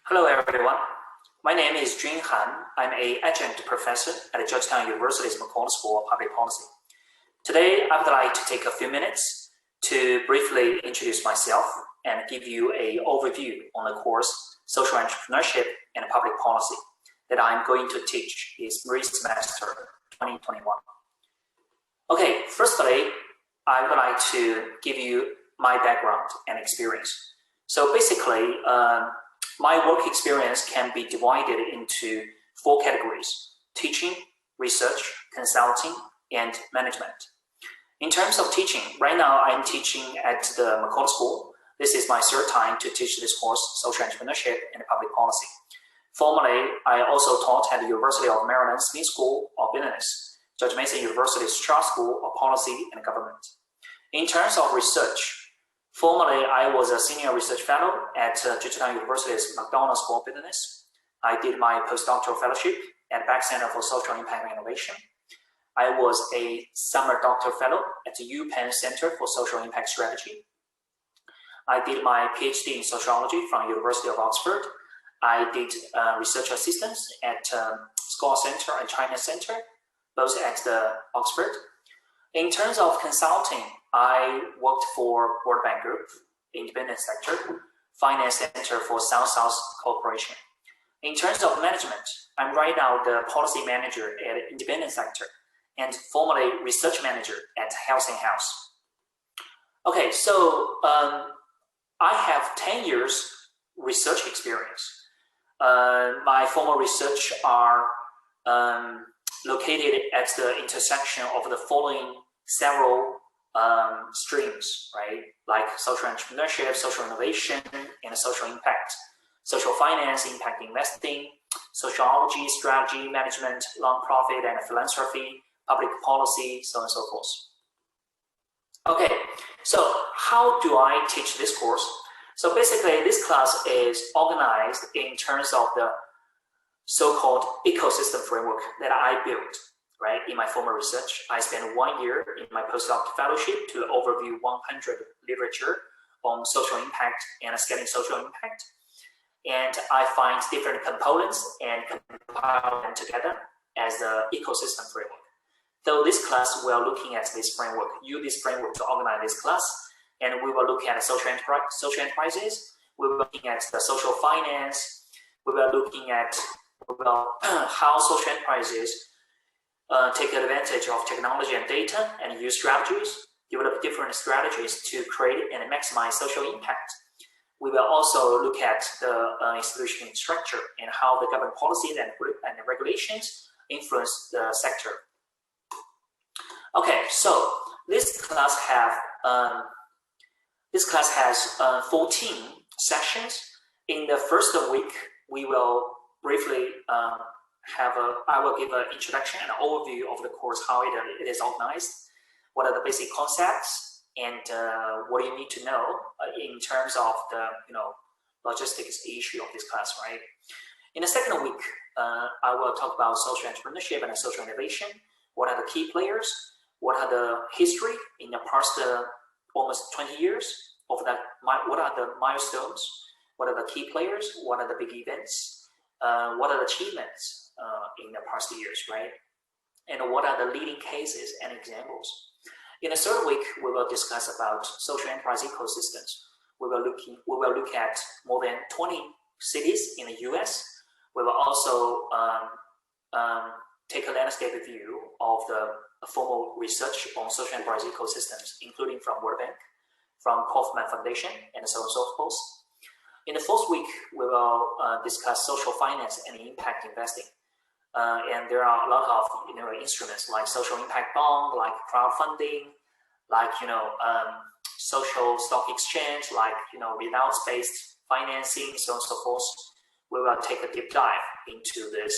Hello, everyone. My name is Jun Han. I'm an adjunct professor at Georgetown University's McColl School of Public Policy. Today, I would like to take a few minutes to briefly introduce myself and give you an overview on the course Social Entrepreneurship and Public Policy that I'm going to teach this spring semester 2021. Okay, firstly, I would like to give you my background and experience. So basically, my work experience can be divided into 4 categories: teaching, research, consulting, and management. In terms of teaching, right now I'm teaching at the McColl School. This is my 3rd time to teach this course, Social Entrepreneurship and Public Policy. Formerly, I also taught at the University of Maryland Smith School of Business, George Mason University's Charles School of Policy and Government. In terms of research, formerly, I was a senior research fellow at Georgetown University's McDonald School of Business. I did my postdoctoral fellowship at Beck Center for Social Impact and Innovation. I was a summer doctoral fellow at the UPenn Center for Social Impact Strategy. I did my PhD in sociology from University of Oxford. I did research assistance at Scott Center and China Center, both at the Oxford. In terms of consulting, I worked for World Bank Group, Independent Sector, Finance Center for South-South Cooperation. In terms of management, I'm right now the policy manager at Independent Sector and formerly research manager at Health and House. Okay, so I have 10 years research experience. My formal research are located at the intersection of the following several streams, right? Like social entrepreneurship, social innovation, and social impact, social finance, impact investing, sociology, strategy, management, nonprofit and philanthropy, public policy, so on and so forth. Okay, so how do I teach this course? So basically, this class is organized in terms of the so-called ecosystem framework that I built. Right, in my former research, I spent 1 year in my postdoctoral fellowship to overview 100 literature on social impact and scaling social impact. And I find different components and compile them together as the ecosystem framework. So this class, we are looking at this framework, use this framework to organize this class, and we will look at social enterprises, we will looking at the social finance, we will looking at how social enterprises take advantage of technology and data and use strategies, develop different strategies to create and maximize social impact. We will also look at the institutional structure and how the government policies and regulations influence the sector. Okay, so this class has 14 sessions. In the first week, we will briefly I will give an introduction and overview of the course, how it is organized, what are the basic concepts, and what you need to know in terms of the logistics issue of this class, right? In the second week, I will talk about social entrepreneurship and social innovation. What are the key players? What are the history in the past almost 20 years of that? What are the milestones? What are the key players? What are the big events? What are the achievements in the past years, right? And what are the leading cases and examples? In the third week, we will discuss about social enterprise ecosystems. We will look at more than 20 cities in the US. We will also take a landscape view of the formal research on social enterprise ecosystems, including from World Bank, from Kaufman Foundation, and so on and so forth. In the fourth week, we will discuss social finance and impact investing. And there are a lot of instruments like social impact bond, like crowdfunding, like social stock exchange, like results-based financing, so on and so forth. We will take a deep dive into these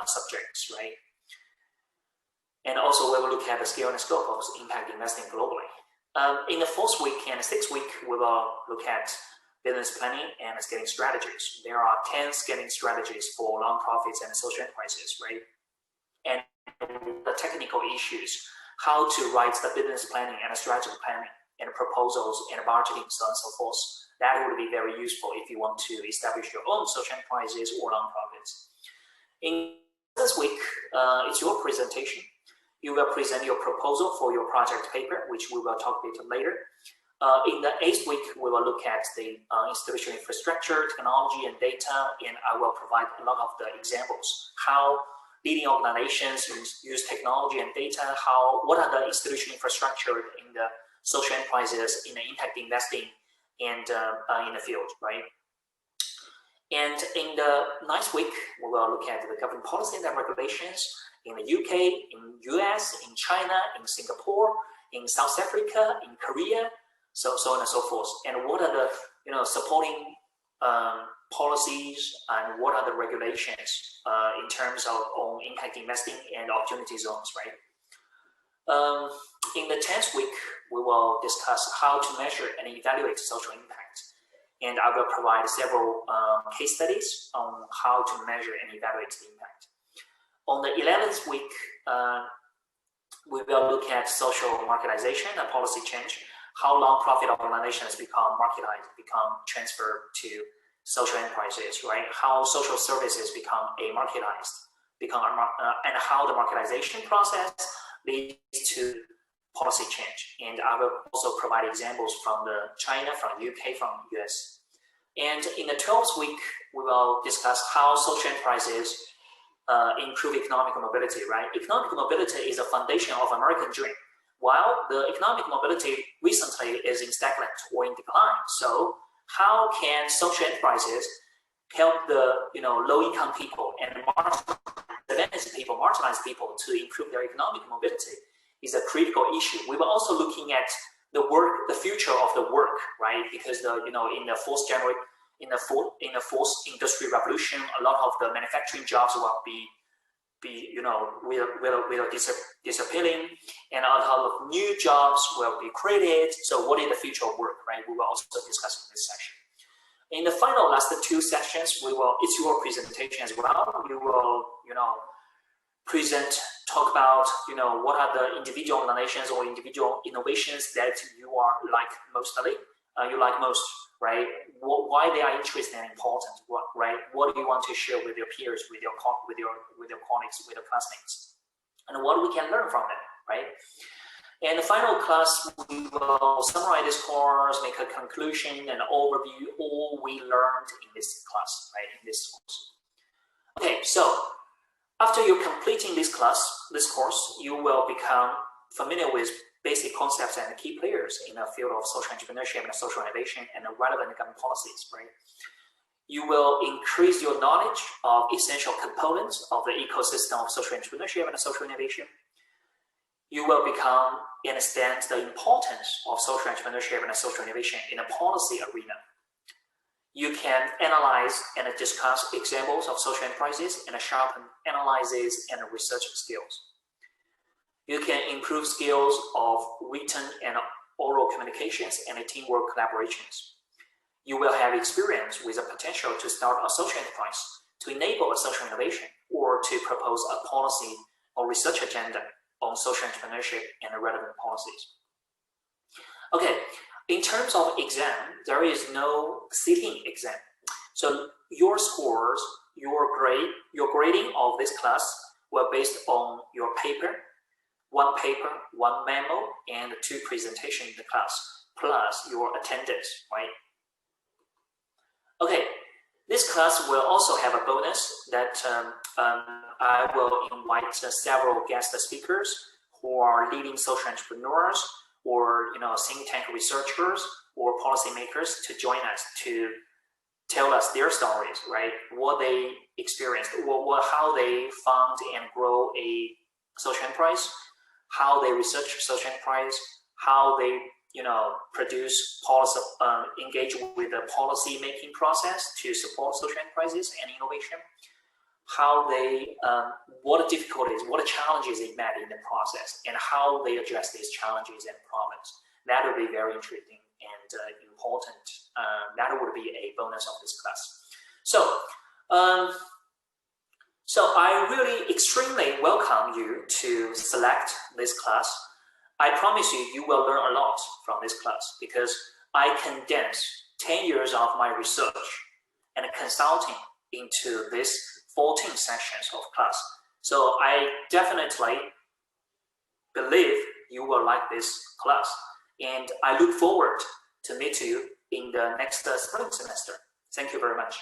subjects, right? And also we will look at the scale and scope of impact investing globally. In the fourth week and sixth week, we will look at business planning and scaling strategies. There are 10 scaling strategies for nonprofits and social enterprises, right? And the technical issues, how to write the business planning and strategic planning and proposals and budgeting, so on and so forth. That would be very useful if you want to establish your own social enterprises or nonprofits. In this week, it's your presentation. You will present your proposal for your project paper, which we will talk a bit later. In the 8th week, we will look at the institutional infrastructure, technology, and data, and I will provide a lot of the examples, how leading organizations use technology and data, what are the institutional infrastructure in the social enterprises, in the impact investing, and in the field, right? And in the 9th week, we will look at the government policy and regulations in the UK, in US, in China, in Singapore, in South Africa, in Korea, so on and so forth. And what are the supporting policies and what are the regulations in terms of on impact investing and opportunity zones, right? In the 10th week, we will discuss how to measure and evaluate social impact. And I will provide several case studies on how to measure and evaluate the impact. On the 11th week, we will look at social marketization and policy change, how nonprofit organizations become marketized, become transferred to social enterprises, right? How social services become marketized, and how the marketization process leads to policy change. And I will also provide examples from China, from UK, from US. And in the 12th week, we will discuss how social enterprises improve economic mobility, right? Economic mobility is a foundation of American dream. While the economic mobility recently is in stagnant or in decline. So how can social enterprises help the low-income people and marginalized people to improve their economic mobility is a critical issue. We were also looking at the future of the work, right? Because in the fourth industrial revolution, a lot of the manufacturing jobs will will disappearing, and a lot of new jobs will be created. So what is the future of work, right? We will also discuss in this session. In the final last 2 sessions, it's your presentation as well. You will, talk about, what are the individual organizations or individual innovations that you like most, right? Why they are interesting and important, right? What do you want to share with your peers, with your colleagues, with your classmates, and what we can learn from them, right? In the final class, we will summarize this course, make a conclusion, and overview all we learned in this class, right? In this course. Okay, so after you're completing this course, you will become familiar with basic concepts and key players in the field of social entrepreneurship and social innovation and relevant government policies, right? You will increase your knowledge of essential components of the ecosystem of social entrepreneurship and social innovation. You will understand the importance of social entrepreneurship and social innovation in a policy arena. You can analyze and discuss examples of social enterprises and sharpen analysis and research skills. You can improve skills of written and oral communications and teamwork collaborations. You will have experience with the potential to start a social enterprise, to enable a social innovation, or to propose a policy or research agenda on social entrepreneurship and relevant policies. Okay, in terms of exam, there is no sitting exam. So your scores, your grading of this class were based on your paper, one memo, and 2 presentations in the class, plus your attendance, right? Okay, this class will also have a bonus that I will invite several guest speakers who are leading social entrepreneurs or think tank researchers or policymakers to join us to tell us their stories, right? What they experienced, how they found and grow a social enterprise, how they research social enterprise, how they produce policy, engage with the policy making process to support social enterprises and innovation, how they, what difficulties, what challenges they met in the process, and how they address these challenges and problems. That would be very interesting and important. That would be a bonus of this class. So I really extremely welcome you to select this class. I promise you, you will learn a lot from this class because I condense 10 years of my research and consulting into these 14 sessions of class. So I definitely believe you will like this class. And I look forward to meet you in the next spring semester. Thank you very much.